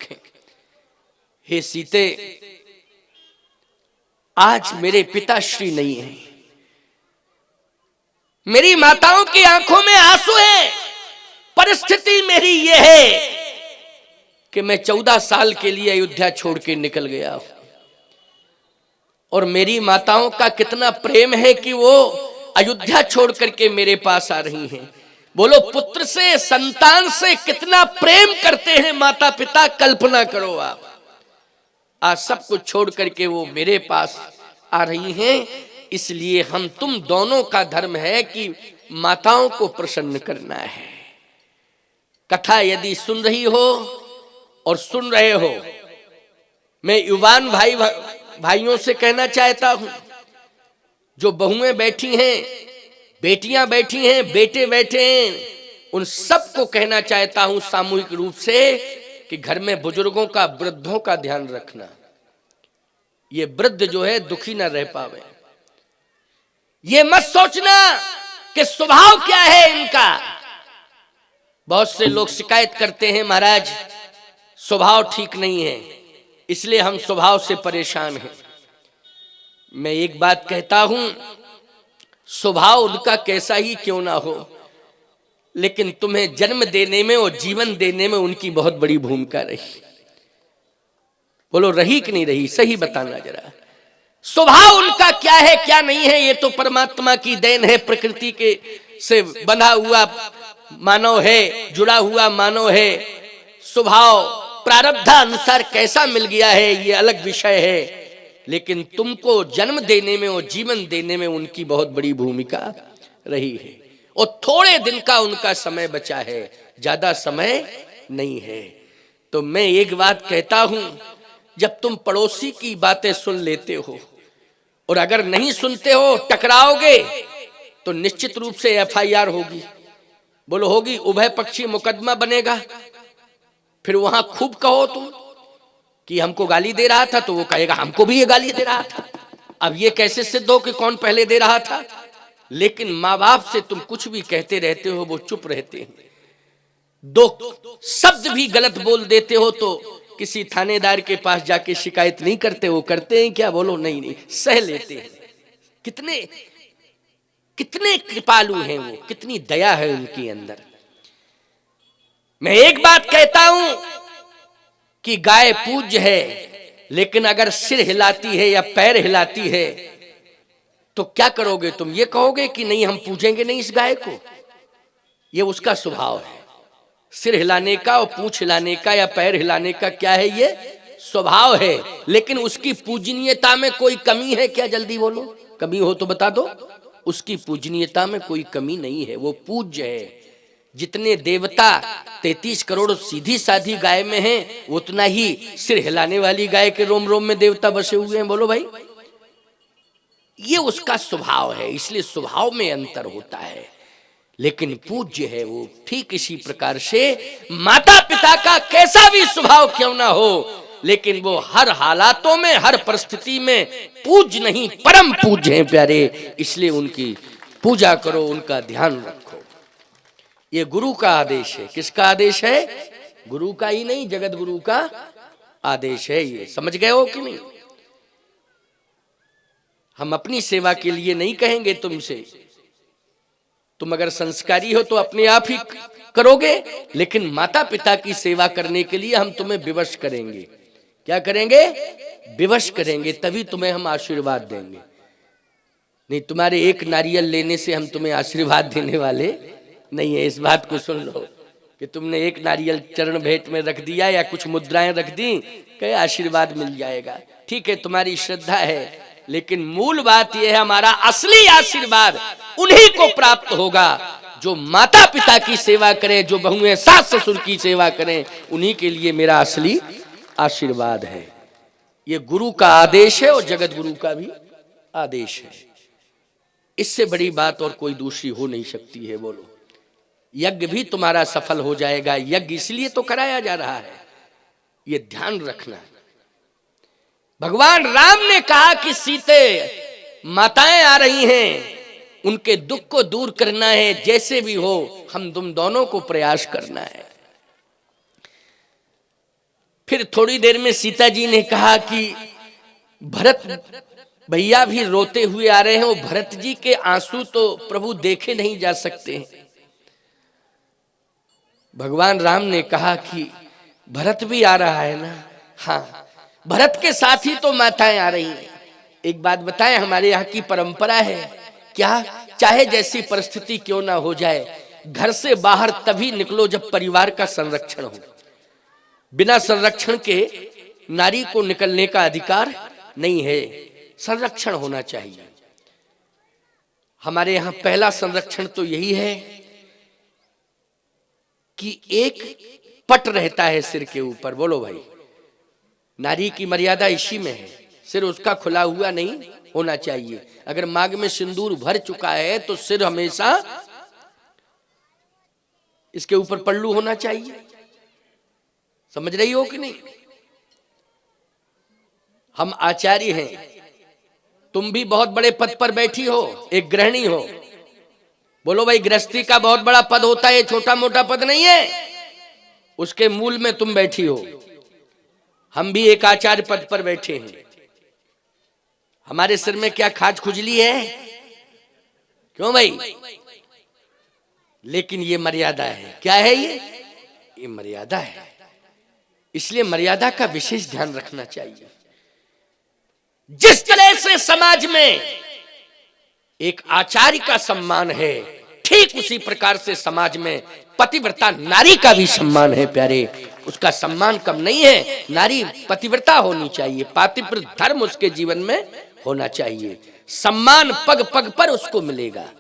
रखें। हे सीते, आज मेरे पिताश्री नहीं है, मेरी माताओं की आंखों में आंसू है। परिस्थिति मेरी यह है कि मैं 14 साल के लिए अयोध्या छोड़ के निकल गया हूं, और मेरी माताओं का कितना प्रेम है कि वो अयोध्या छोड़ करके मेरे पास आ रही हैं। बोलो, पुत्र से, संतान से कितना प्रेम करते हैं माता पिता, कल्पना करो आप। आज सब कुछ छोड़ करके वो मेरे पास आ रही हैं। इसलिए हम तुम दोनों का धर्म है कि माताओं को प्रसन्न करना है। कथा यदि सुन रही हो और सुन रहे हो, मैं युवान भाइयों से कहना चाहता हूं, जो बहुएं बैठी हैं, बेटियां बैठी हैं, बेटे बैठे हैं, उन सबको कहना चाहता हूं सामूहिक रूप से कि घर में बुजुर्गों का, वृद्धों का ध्यान रखना। ये वृद्ध जो है दुखी ना रह पावे। ये मत सोचना कि स्वभाव क्या है इनका। बहुत से लोग शिकायत करते हैं, महाराज स्वभाव ठीक नहीं है, इसलिए हम स्वभाव से परेशान हैं। मैं एक बात कहता हूं, स्वभाव उनका कैसा ही क्यों ना हो, लेकिन तुम्हें जन्म देने में और जीवन देने में उनकी बहुत बड़ी भूमिका रही। बोलो, रही कि नहीं रही? सही बताना जरा। स्वभाव उनका क्या है क्या नहीं है, ये तो परमात्मा की देन है। प्रकृति के से बंधा हुआ मानव है, जुड़ा हुआ मानव है। स्वभाव प्रारब्धानुसार कैसा मिल गया है ये अलग विषय है, लेकिन तुमको जन्म देने में और जीवन देने में उनकी बहुत बड़ी भूमिका रही है। और थोड़े दिन का उनका समय बचा है, ज्यादा समय नहीं है। तो मैं एक बात कहता हूं, जब तुम पड़ोसी की बातें सुन लेते हो और अगर नहीं सुनते हो, टकराओगे, तो निश्चित रूप से FIR होगी। बोलो, होगी। उभय पक्षी मुकदमा बनेगा। फिर वहां खूब कहो तुम कि हमको गाली दे रहा था, तो वो कहेगा हमको भी ये गाली दे रहा था। अब ये कैसे सिद्ध हो कि कौन पहले दे रहा था? लेकिन माँ बाप से तुम कुछ भी कहते रहते हो, वो चुप रहते हैं। दो शब्द भी गलत बोल देते हो तो किसी थानेदार के पास जाके शिकायत नहीं करते हो। करते हैं क्या? बोलो, नहीं, सह लेते हैं। कितने कितने कृपालु हैं वो, कितनी दया है उनके अंदर। मैं एक बात कहता हूं कि गाय पूज्य है, लेकिन अगर सिर हिलाती है या पैर हिलाती है तो क्या करोगे तुम? ये कहोगे कि नहीं, हम पूजेंगे नहीं इस गाय को। ये उसका स्वभाव है। सिर हिलाने का और पूंछ हिलाने का या पैर हिलाने का क्या है? ये स्वभाव है। लेकिन उसकी पूजनीयता में कोई कमी है क्या? जल्दी बोलो, कमी हो तो बता दो। उसकी पूजनीयता में कोई कमी नहीं है, वो पूज्य है। जितने देवता 33 करोड़ सीधी साधी गाय में हैं, उतना ही सिर हिलाने वाली गाय के रोम रोम में देवता बसे हुए हैं। बोलो भाई, ये उसका स्वभाव है। इसलिए स्वभाव में अंतर होता है, लेकिन पूज्य है वो। ठीक इसी प्रकार से माता पिता का कैसा भी स्वभाव क्यों ना हो, लेकिन वो हर हालातों में, हर परिस्थिति में पूज्य नहीं, परम पूज्य हैं प्यारे। इसलिए उनकी पूजा करो, उनका ध्यान रखो। ये गुरु का आदेश है। किसका आदेश है? गुरु का ही नहीं, जगत गुरु का आदेश है। ये समझ गए हो कि नहीं? हम अपनी सेवा के लिए नहीं कहेंगे तुमसे। तुम अगर संस्कारी हो तो अपने आप ही करोगे, लेकिन माता पिता की सेवा करने के लिए हम तुम्हें विवश करेंगे। क्या करेंगे? विवश करेंगे, तभी तुम्हें हम आशीर्वाद देंगे। नहीं, तुम्हारे एक नारियल लेने से हम तुम्हें आशीर्वाद देने वाले नहीं है। इस बात को सुन लो कि तुमने एक नारियल चरण भेंट में रख दिया या कुछ मुद्राएं रख दी, कहे आशीर्वाद मिल जाएगा। ठीक है, तुम्हारी श्रद्धा है, लेकिन मूल बात यह है, हमारा असली आशीर्वाद उन्हीं को प्राप्त होगा जो माता पिता की सेवा करें, जो बहुएं सास ससुर की सेवा करें। उन्हीं के लिए मेरा असली आशीर्वाद है। ये गुरु का आदेश है और जगत गुरु का भी आदेश है। इससे बड़ी बात और कोई दूसरी हो नहीं सकती है। बोलो, यज्ञ भी तुम्हारा सफल हो जाएगा। यज्ञ इसलिए तो कराया जा रहा है, ये ध्यान रखना। भगवान राम ने कहा कि सीते, माताएं आ रही हैं, उनके दुख को दूर करना है। जैसे भी हो, हम तुम दोनों को प्रयास करना है। फिर थोड़ी देर में सीता जी ने कहा कि भरत भैया भी रोते हुए आ रहे हैं, वो भरत जी के आंसू तो प्रभु देखे नहीं जा सकते हैं। भगवान राम ने कहा कि भरत भी आ रहा है ना? हाँ, भरत के साथ ही तो माताएं आ रही हैं। एक बात बताएं, हमारे यहाँ की परंपरा है क्या, चाहे जैसी परिस्थिति क्यों ना हो जाए, घर से बाहर तभी निकलो जब परिवार का संरक्षण हो। बिना संरक्षण के नारी को निकलने का अधिकार नहीं है, संरक्षण होना चाहिए। हमारे यहाँ पहला संरक्षण तो यही है कि एक पट रहता है सिर के ऊपर। बोलो भाई, नारी की मर्यादा इसी में है, सिर उसका खुला हुआ नहीं होना चाहिए। अगर मांग में सिंदूर भर चुका है तो सिर हमेशा इसके ऊपर पल्लू होना चाहिए। समझ रही हो कि नहीं? हम आचार्य हैं, तुम भी बहुत बड़े पद पर बैठी हो, एक गृहिणी हो। बोलो भाई, गृहस्थी का बहुत बड़ा पद होता है, छोटा मोटा पद नहीं है, उसके मूल में तुम बैठी हो। हम भी एक आचार्य पद पर बैठे हैं। हमारे सिर में क्या खाज खुजली है? क्यों भाई? लेकिन ये मर्यादा है। क्या है ये मर्यादा है। इसलिए मर्यादा का विशेष ध्यान रखना चाहिए। जिस तरह से समाज में एक आचार्य का सम्मान है, ठीक उसी प्रकार से समाज में पतिव्रता नारी का भी सम्मान है प्यारे। उसका सम्मान कम नहीं है। नारी पतिव्रता होनी चाहिए, पातिव्रत धर्म उसके जीवन में होना चाहिए। सम्मान पग पग पर उसको मिलेगा।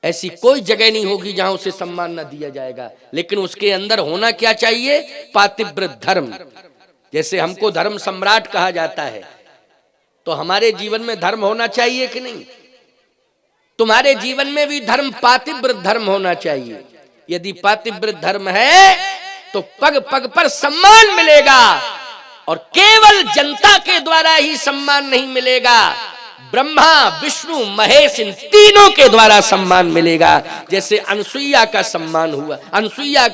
ऐसी कोई जगह नहीं होगी जहां उसे सम्मान न दिया जाएगा। लेकिन उसके अंदर होना क्या चाहिए? पातिव्रत धर्म। जैसे हमको धर्म सम्राट कहा जाता है, तो हमारे जीवन में धर्म होना चाहिए कि नहीं? तुम्हारे जीवन में भी धर्म पातिव्रत धर्म होना चाहिए। यदि पातिव्रत धर्म है तो पग पग पर सम्मान मिलेगा, और केवल जनता के द्वारा ही सम्मान नहीं मिलेगा, ब्रह्मा विष्णु महेश इन तीनों के द्वारा सम्मान मिलेगा। जैसे अनसुईया का सम्मान हुआ, अनसुईया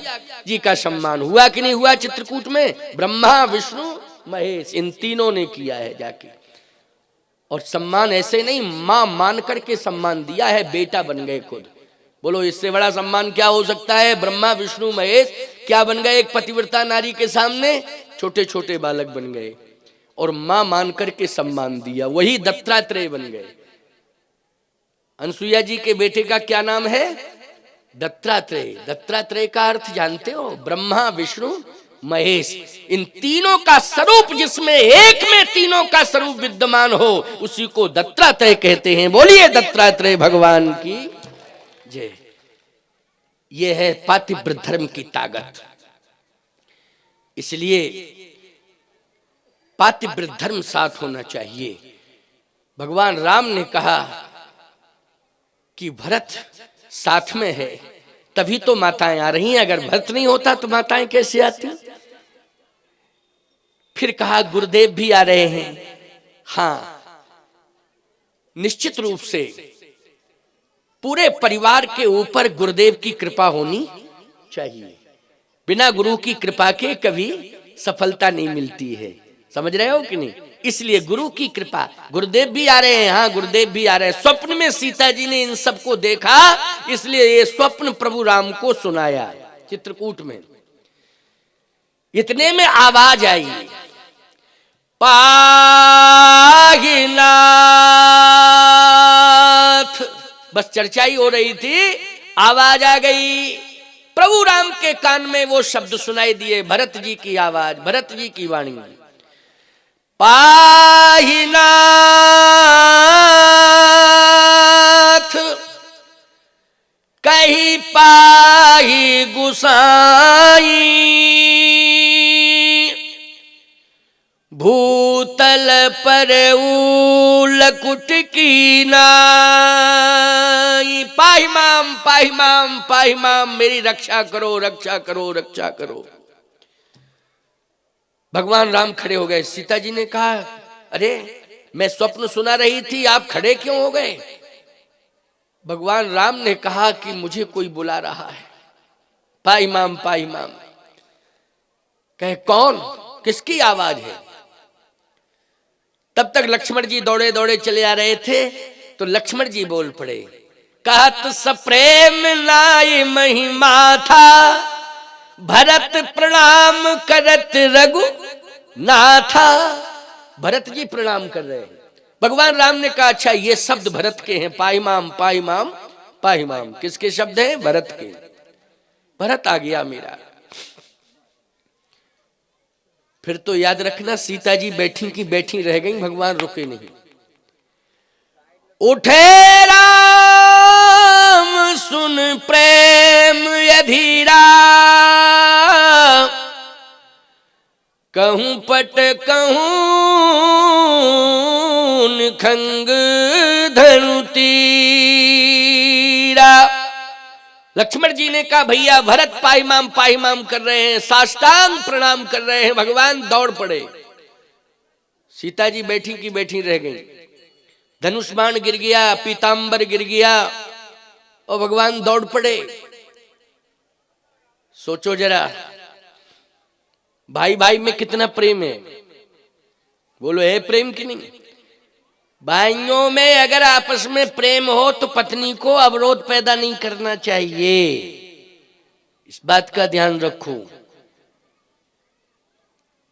जी का सम्मान हुआ कि नहीं हुआ चित्रकूट में? ब्रह्मा विष्णु महेश इन तीनों ने किया है जाके। और सम्मान ऐसे नहीं, मां मान करके सम्मान दिया है, बेटा बन गए खुद। बोलो, इससे बड़ा सम्मान क्या हो सकता है? ब्रह्मा विष्णु महेश क्या बन गए? एक पतिव्रता नारी के सामने छोटे छोटे बालक बन गए, और मां मान करके सम्मान दिया, वही दत्तात्रेय बन गए। अनसुईया जी के बेटे का क्या नाम है? दत्तात्रेय। दत्तात्रेय का अर्थ जानते हो? ब्रह्मा विष्णु महेश इन तीनों का स्वरूप, जिसमें एक में तीनों का स्वरूप विद्यमान हो, उसी को दत्तात्रेय कहते हैं। बोलिए दत्तात्रेय भगवान की जय। यह है पातिव्रत धर्म की ताकत। इसलिए पातिव्रत धर्म साथ होना चाहिए। भगवान राम ने कहा कि भरत साथ में है तभी तो माताएं आ रही हैं, अगर भरत नहीं होता तो माताएं कैसे आती? फिर कहा गुरुदेव भी आ रहे हैं। हाँ, निश्चित रूप से पूरे परिवार के ऊपर गुरुदेव की कृपा होनी चाहिए। बिना गुरु की कृपा के कभी सफलता नहीं मिलती है। समझ रहे हो कि नहीं? इसलिए गुरु की कृपा, गुरुदेव भी आ रहे हैं। हाँ, गुरुदेव भी आ रहे हैं। स्वप्न में सीता जी ने इन सबको देखा, इसलिए ये स्वप्न प्रभु राम को सुनाया चित्रकूट में। इतने में आवाज आई, पाहिनाथ। बस चर्चा ही हो रही थी, आवाज आ गई। प्रभु राम के कान में वो शब्द सुनाई दिए, भरत जी की आवाज, भरत जी की वाणी। पाहिनाथ कही पाही गुसाई, भूतल पर लकुट की नाई। पाहि माम पाहि माम पाहि माम, मेरी रक्षा करो रक्षा करो रक्षा करो। भगवान राम खड़े हो गए। सीता जी ने कहा, अरे मैं स्वप्न सुना रही थी, आप खड़े क्यों हो गए? भगवान राम ने कहा कि मुझे कोई बुला रहा है। पाहि माम पाहि माम। कहे कौन, किसकी आवाज है? तब तक लक्ष्मण जी दौड़े दौड़े चले आ रहे थे, तो लक्ष्मण जी बोल पड़े, कहत सप्रेम नाय महिमा था, भरत प्रणाम करत रघु नाथा। भरत जी प्रणाम कर रहे हैं। भगवान राम ने कहा अच्छा ये शब्द भरत के हैं, पाहिमाम पाहिमाम पाहिमाम। किसके शब्द हैं? भरत के। भरत आ गया मेरा। फिर तो याद रखना सीता जी बैठी की बैठी रह गई, भगवान रुके नहीं। उठे राम सुन प्रेम अधीरा, कहूं पट कहूं खंग धनु तीरा। लक्ष्मण जी ने कहा भैया भरत पाहिमाम कर रहे हैं, साष्टांग प्रणाम कर रहे हैं। भगवान दौड़ पड़े। सीता जी बैठी की बैठी रह गई। धनुष बाण गिर गया, पीतांबर गिर गया और भगवान दौड़ पड़े। सोचो जरा, भाई भाई में कितना प्रेम है। बोलो है प्रेम कि नहीं? भाइयों में अगर आपस में प्रेम हो तो पत्नी को अवरोध पैदा नहीं करना चाहिए। इस बात का ध्यान रखो।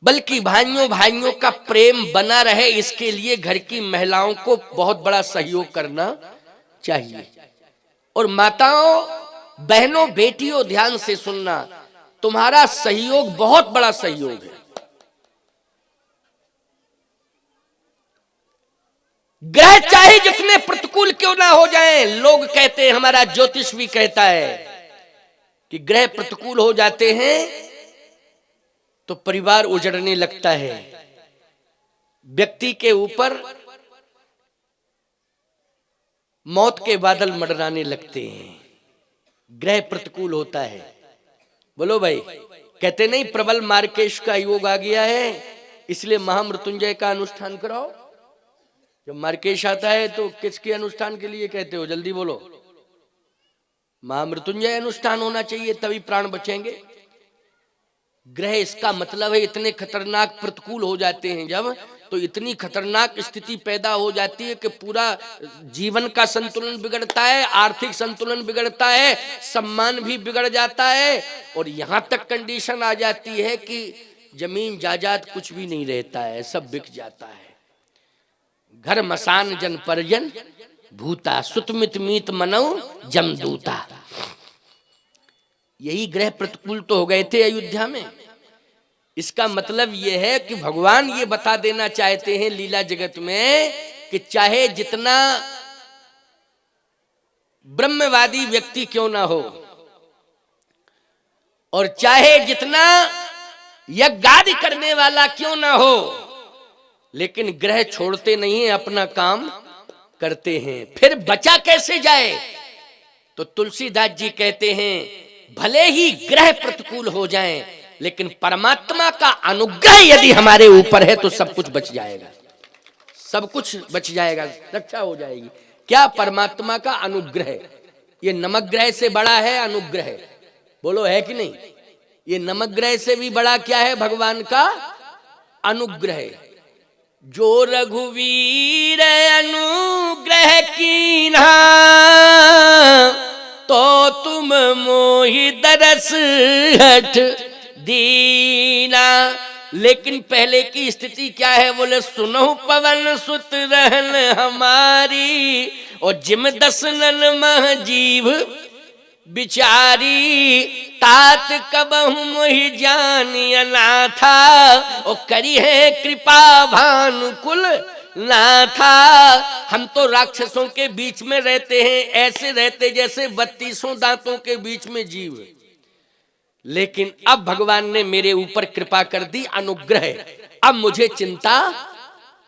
बल्कि भाइयों का प्रेम बना रहे, इसके लिए घर की महिलाओं को बहुत बड़ा सहयोग करना चाहिए। और माताओं, बहनों, बेटियों, ध्यान से सुनना, तुम्हारा सहयोग बहुत बड़ा सहयोग है। ग्रह चाहे जितने प्रतिकूल क्यों ना हो जाएं, लोग कहते हैं, हमारा ज्योतिष भी कहता है कि ग्रह प्रतिकूल हो जाते हैं तो परिवार उजड़ने लगता है, व्यक्ति के ऊपर मौत के बादल मंडराने लगते हैं। ग्रह प्रतिकूल होता है। बोलो भाई, कहते नहीं प्रबल मार्केश का योग आ गया है, इसलिए महामृत्युंजय का अनुष्ठान कराओ। जब मार्केश आता है तो किसके अनुष्ठान के लिए कहते हो? जल्दी बोलो। महामृत्युंजय अनुष्ठान होना चाहिए, तभी प्राण बचेंगे। ग्रह इसका मतलब है इतने खतरनाक प्रतिकूल हो जाते हैं जब, तो इतनी खतरनाक स्थिति पैदा हो जाती है कि पूरा जीवन का संतुलन बिगड़ता है, आर्थिक संतुलन बिगड़ता है, सम्मान भी बिगड़ जाता है। और यहां तक कंडीशन आ जाती है कि जमीन जायदाद कुछ भी नहीं रहता है, सब बिक जाता है। घर मसान जन परिजन भूता, सुतमित मीत मनौ जमदूता। यही ग्रह प्रतिकूल तो हो गए थे अयोध्या में। इसका मतलब यह है कि भगवान ये बता देना चाहते हैं लीला जगत में कि चाहे जितना ब्रह्मवादी व्यक्ति क्यों ना हो, और चाहे जितना यज्ञादि करने वाला क्यों ना हो, लेकिन ग्रह छोड़ते नहीं है, अपना काम करते हैं। फिर बचा कैसे जाए? तो तुलसीदास जी कहते हैं भले ही ग्रह प्रतिकूल हो जाएं, लेकिन परमात्मा का अनुग्रह यदि हमारे ऊपर है तो सब कुछ बच जाएगा, सब कुछ बच जाएगा, रक्षा हो जाएगी। क्या? परमात्मा का अनुग्रह। ये नमग्रह से बड़ा है अनुग्रह। बोलो है कि नहीं? ये नमग्रह से भी बड़ा क्या है? भगवान का अनुग्रह। जो रघुवीर अनुग्रह कीन्हा, तो तुम मोहि दरस हठ दीना। लेकिन पहले की स्थिति क्या है? बोले सुनहु पवन सुत रहन हमारी, और जिम दसनन मह जीव बिचारी। तात कबहु मोहि जानी अनाथा, और करी है कृपा भानुकुल नाथा। हम तो राक्षसों के बीच में रहते हैं, ऐसे रहते जैसे 32 दांतों के बीच में जीव। लेकिन अब भगवान ने मेरे ऊपर कृपा कर दी, अनुग्रह। अब मुझे चिंता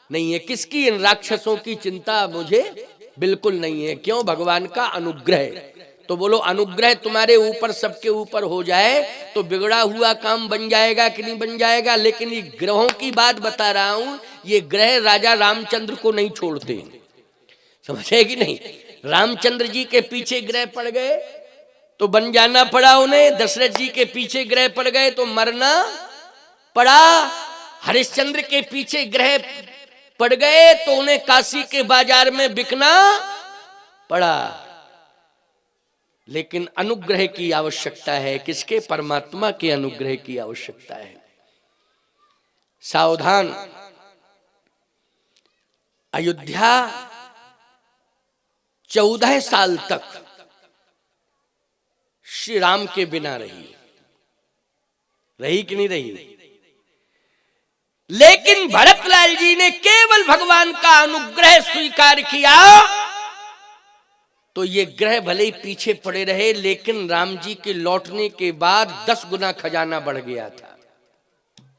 नहीं है। किसकी? इन राक्षसों की चिंता मुझे बिल्कुल नहीं है। क्यों? भगवान का अनुग्रह। तो बोलो अनुग्रह तुम्हारे ऊपर, सबके ऊपर हो जाए तो बिगड़ा हुआ काम बन जाएगा कि नहीं बन जाएगा? लेकिन ये ग्रहों की बात बता रहा हूं, ये ग्रह राजा रामचंद्र को नहीं छोड़ते, समझे कि नहीं? रामचंद्र जी के पीछे ग्रह पड़ गए तो बन जाना पड़ा उन्हें, दशरथ जी के पीछे ग्रह पड़ गए तो मरना पड़ा। हरिश्चंद्र के पीछे ग्रह पड़ गए तो उन्हें काशी के बाजार में बिकना पड़ा। लेकिन अनुग्रह की आवश्यकता है। किसके? परमात्मा के अनुग्रह की आवश्यकता है। सावधान, अयोध्या 14 साल तक श्री राम के बिना रही कि नहीं रही? लेकिन भरतलाल जी ने केवल भगवान का अनुग्रह स्वीकार किया तो ये ग्रह भले ही पीछे पड़े रहे, लेकिन राम जी के लौटने के बाद 10 गुना खजाना बढ़ गया था।